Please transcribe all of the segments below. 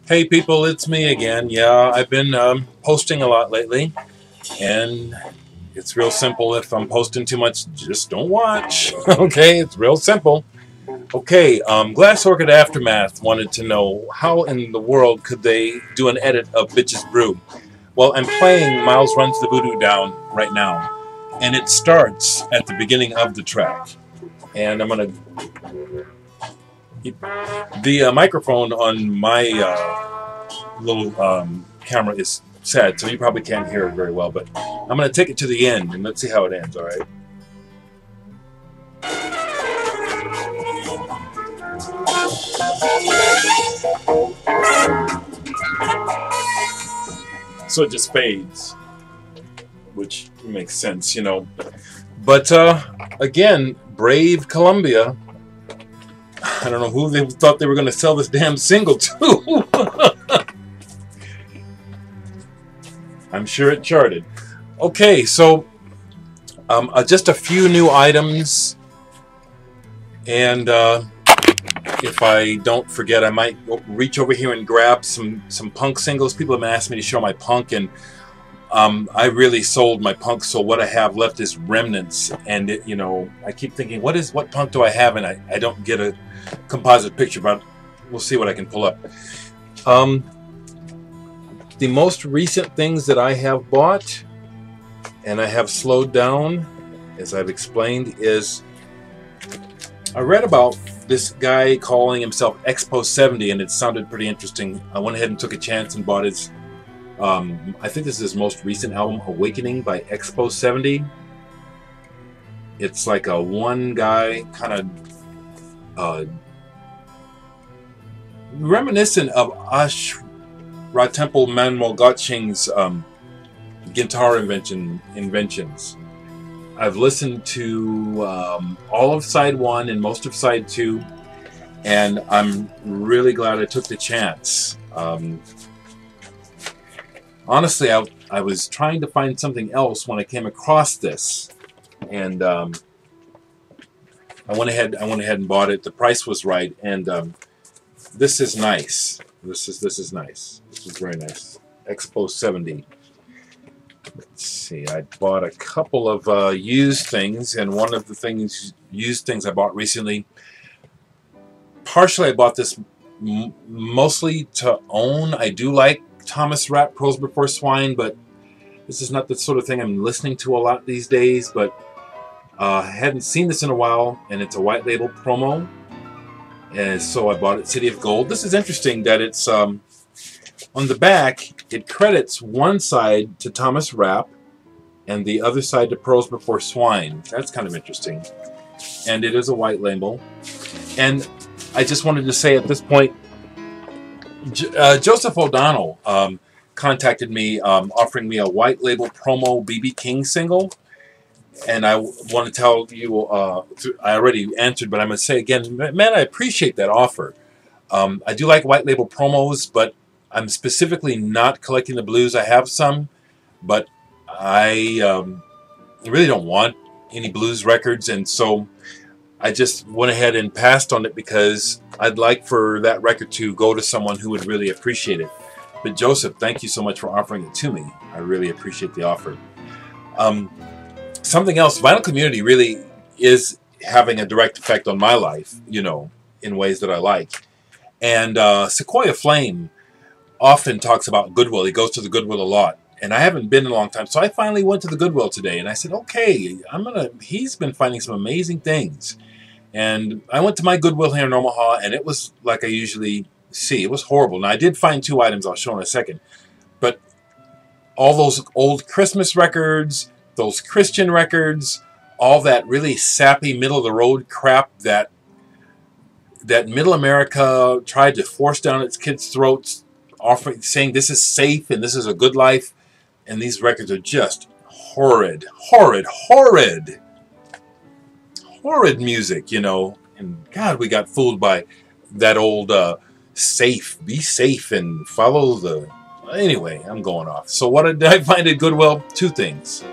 Hey people, it's me again. Yeah, I've been posting a lot lately, and it's real simple. If I'm posting too much, just don't watch. Okay, it's real simple. Okay, Glass Orchid Aftermath wanted to know how in the world could they do an edit of Bitch's Brew. Well, I'm playing Miles Runs the Voodoo Down right now, and it starts at the beginning of the track. And I'm gonna... The microphone on my little camera is sad, so you probably can't hear it very well, but I'm going to take it to the end, and let's see how it ends, alright? So it just fades, which makes sense, you know. But, again, brave Columbia. I don't know who they thought they were going to sell this damn single to. I'm sure it charted. Okay, so just a few new items, and if I don't forget, I might reach over here and grab some punk singles. People have asked me to show my punk, and I really sold my punk, so what I have left is remnants. And it, you know, I keep thinking, what punk do I have? And I don't get a composite picture, but we'll see what I can pull up. The most recent things that I have bought, and I have slowed down, as I've explained, is I read about this guy calling himself Expo 70, and it sounded pretty interesting. I went ahead and took a chance and bought his, I think this is his most recent album, Awakening by Expo 70. It's like a one guy kind of reminiscent of Temple Manuel Gottsching's guitar inventions. I've listened to all of side 1 and most of side 2, and I'm really glad I took the chance. Honestly, I was trying to find something else when I came across this, and I went ahead and bought it. The price was right, and this is nice. This is nice. This is very nice. Expo 70. Let's see. I bought a couple of used things, and one of the used things I bought recently. Partially, I bought this mostly to own. I do like Thomas Rapp, Pearls Before Swine, but this is not the sort of thing I'm listening to a lot these days. But I hadn't seen this in a while, and it's a white label promo. And so I bought it, City of Gold. This is interesting that it's on the back. It credits one side to Thomas Rapp and the other side to Pearls Before Swine. That's kind of interesting. And it is a white label. And I just wanted to say at this point, Joseph O'Donnell contacted me offering me a white label promo BB King single. And I want to tell you, I already answered, but I'm going to say again, man, I appreciate that offer. I do like white label promos, but I'm specifically not collecting the blues. I have some, but I really don't want any blues records, and so I just went ahead and passed on it because I'd like for that record to go to someone who would really appreciate it. But Joseph, thank you so much for offering it to me. I really appreciate the offer. Something else, vinyl community really is having a direct effect on my life, you know, in ways that I like. And Sequoia Flame often talks about Goodwill. He goes to the Goodwill a lot. And I haven't been in a long time, so I finally went to the Goodwill today. And I said, okay, he's been finding some amazing things. And I went to my Goodwill here in Omaha, and it was like I usually see. It was horrible. Now, I did find 2 items I'll show in a second. But all those old Christmas records, those Christian records, all that really sappy middle-of-the-road crap that Middle America tried to force down its kids' throats, saying this is safe and this is a good life, and these records are just horrid, horrid, horrid, horrid music, you know. And God, we got fooled by that old be safe and follow the... Anyway, I'm going off. So what did I find at Goodwill? 2 things.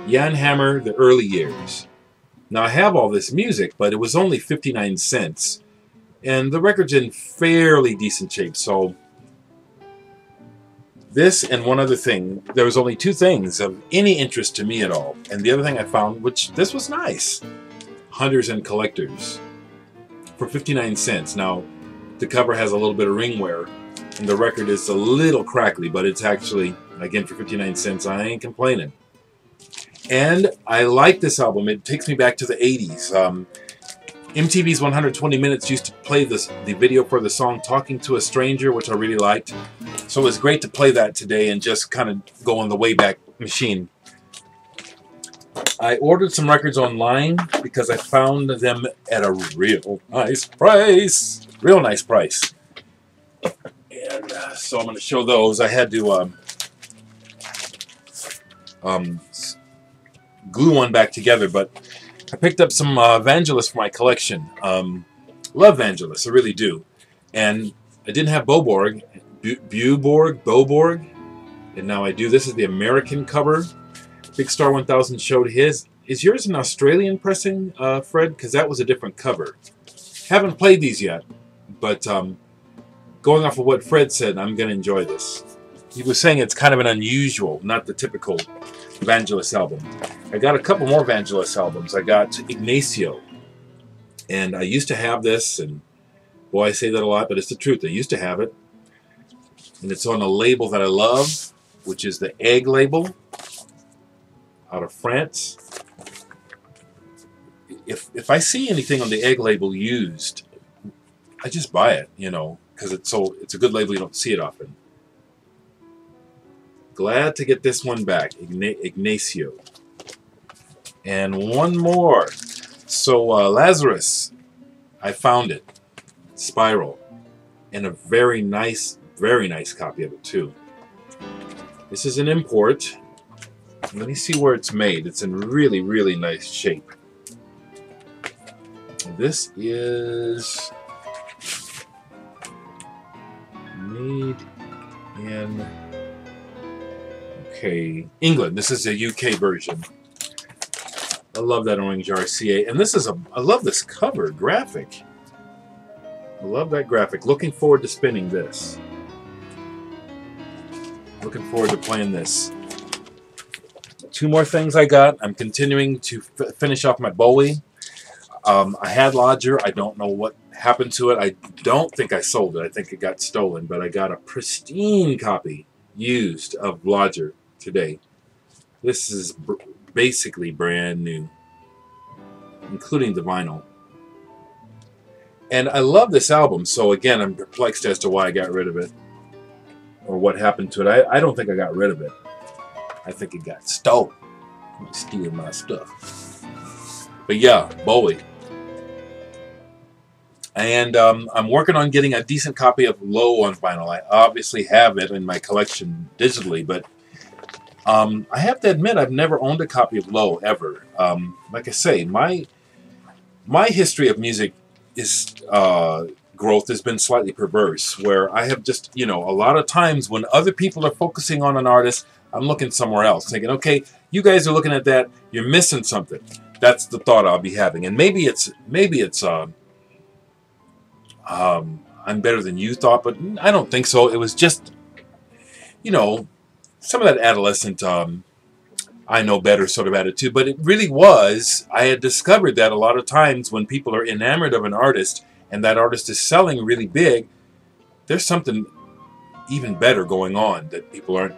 Jan Hammer, the early years. Now I have all this music, but it was only 59 cents. And the record's in fairly decent shape, so This and one other thing. There was only two things of any interest to me at all. And the other thing I found, which this was nice, Hunters and Collectors for 59 cents. Now, the cover has a little bit of ring wear, and the record is a little crackly, but it's actually, again, for 59 cents, I ain't complaining. And I like this album. It takes me back to the 80s. MTV's 120 Minutes used to play the video for the song Talking to a Stranger, which I really liked. So it was great to play that today and just kind of go on the Wayback Machine. I ordered some records online because I found them at a real nice price. Real nice price. And so I'm going to show those. I had to glue one back together, but I picked up some Evangelists for my collection. Love Evangelists, I really do. And I didn't have Boborg, and now I do. This is the American cover. Big Star 1000 showed his. Is yours an Australian pressing, Fred? Because that was a different cover. Haven't played these yet, but going off of what Fred said, I'm going to enjoy this. He was saying it's kind of an unusual, not the typical Evangelist album. I got a couple more Evangelist albums. I got Ignacio, and I used to have this, and boy, I say that a lot, but it's the truth. I used to have it, and it's on a label that I love, which is the Egg label out of France. If I see anything on the Egg label used, I just buy it, you know, because it's a good label. You don't see it often. Glad to get this one back, Ignacio. And one more. So Lazarus, I found it, Spiral, and a very nice copy of it too. This is an import. Let me see where it's made. It's in really, really nice shape. This is made in, okay, England. This is a UK version. I love that orange RCA. And this is I love this cover graphic. I love that graphic. Looking forward to spinning this. Looking forward to playing this. Two more things I got. I'm continuing to finish off my Bowie. I had Lodger. I don't know what happened to it. I don't think I sold it. I think it got stolen. But I got a pristine copy used of Lodger today. This is basically brand new, including the vinyl. And I love this album. So again, I'm perplexed as to why I got rid of it, or what happened to it. I don't think I got rid of it. I think it got stolen. Stealing my stuff. But yeah, Bowie. And I'm working on getting a decent copy of Low on vinyl. I obviously have it in my collection digitally, but I have to admit I've never owned a copy of Low ever. Like I say, my history of music is growth has been slightly perverse, where I have just, you know, a lot of times when other people are focusing on an artist, I'm looking somewhere else, thinking, okay, you guys are looking at that, you're missing something. That's the thought I'll be having, and maybe it's I'm better than you thought, but I don't think so. It was just, you know, some of that adolescent I know better sort of attitude, but it really was. I had discovered that a lot of times when people are enamored of an artist and that artist is selling really big, there's something even better going on that people aren't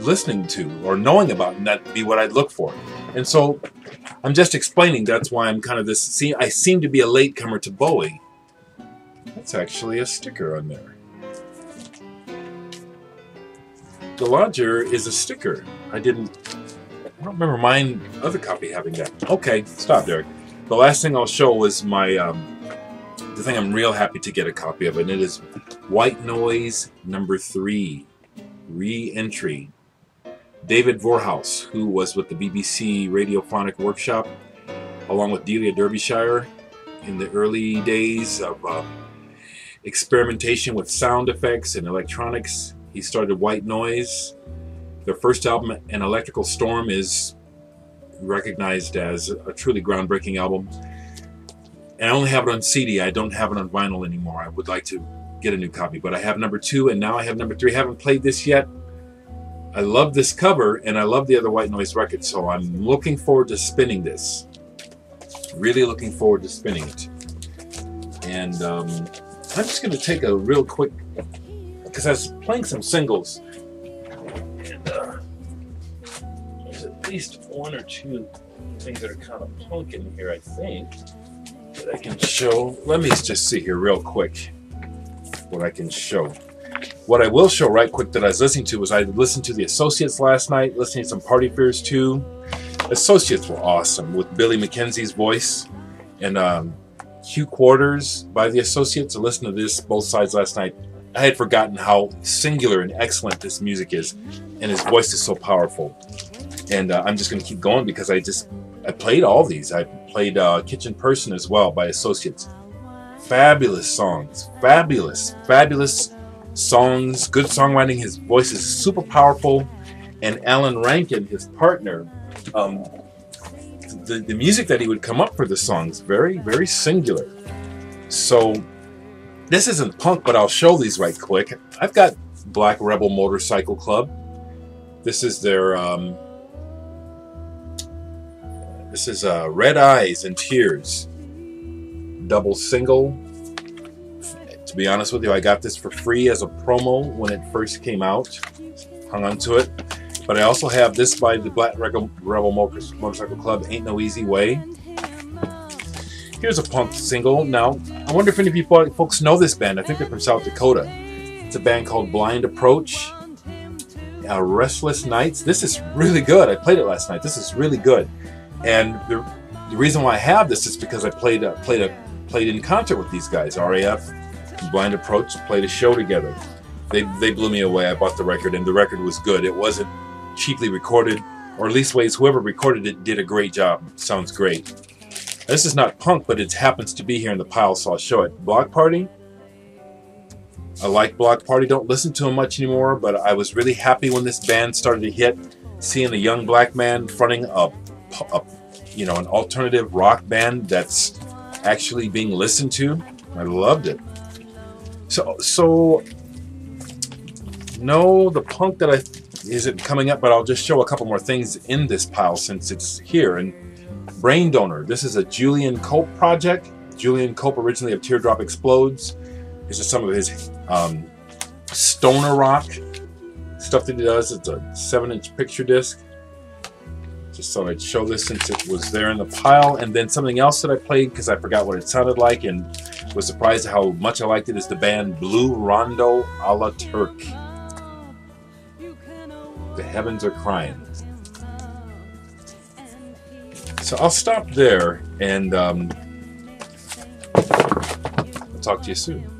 listening to or knowing about, and that'd be what I'd look for. And so I'm just explaining that's why I'm kind of this. See, I seem to be a latecomer to Bowie. That's actually a sticker on there. The Lodger is a sticker. I don't remember mine other copy having that. Okay, stop, Dereck. The last thing I'll show was my the thing I'm real happy to get a copy of, and it is White Noise #3, Re-Entry. David Vorhaus, who was with the BBC Radiophonic Workshop, along with Delia Derbyshire, in the early days of experimentation with sound effects and electronics. He started White Noise. Their first album, An Electrical Storm, is recognized as a truly groundbreaking album. And I only have it on CD. I don't have it on vinyl anymore. I would like to get a new copy, but I have #2, and now I have #3. I haven't played this yet. I love this cover, and I love the other White Noise record, so I'm looking forward to spinning this. Really looking forward to spinning it. And I'm just going to take a real quick, because I was playing some singles, and there's at least one or two things that are kind of punk in here, I think, that I can show. Let me just see here real quick what I can show. What I will show right quick that I was listening to was I listened to the Associates last night, listening to some Party Fears too. Associates were awesome with Billy McKenzie's voice, and Q Quarters by the Associates. I listened to this both sides last night. I had forgotten how singular and excellent this music is, and his voice is so powerful. And I'm just going to keep going because I played all these. I played Kitchen Person as well by Associates. Fabulous songs, fabulous songs, good songwriting. His voice is super powerful, and Alan Rankin, his partner, the music that he would come up for the songs, very singular. So this isn't punk, but I'll show these right quick. I've got Black Rebel Motorcycle Club. This is their Red Eyes and Tears double single. To be honest with you, I got this for free as a promo when it first came out. Hung on to it. But I also have this by the Black Rebel Motorcycle Club, Ain't No Easy Way. Here's a punk single. Now, I wonder if any people, folks know this band. I think they're from South Dakota. It's a band called Blind Approach. Restless Nights. This is really good. I played it last night. This is really good. And the reason why I have this is because I played in concert with these guys. RAF, Blind Approach, played a show together. They blew me away. I bought the record, and the record was good. It wasn't cheaply recorded, or at least ways whoever recorded it did a great job. Sounds great. This is not punk, but it happens to be here in the pile, so I'll show it. Block Party. I like Block Party. Don't listen to them much anymore, but I was really happy when this band started to hit. Seeing a young black man fronting an alternative rock band that's actually being listened to. I loved it. So no, the punk that isn't coming up, but I'll just show a couple more things in this pile since it's here. And Brain Donor. This is a Julian Cope project. Julian Cope, originally of Teardrop Explodes. This is some of his stoner rock stuff that he does. It's a 7-inch picture disc. Just thought I'd show this since it was there in the pile. And then something else that I played because I forgot what it sounded like and was surprised at how much I liked it is the band Blue Rondo a la Turk. The Heavens Are Crying. So I'll stop there, and I'll talk to you soon.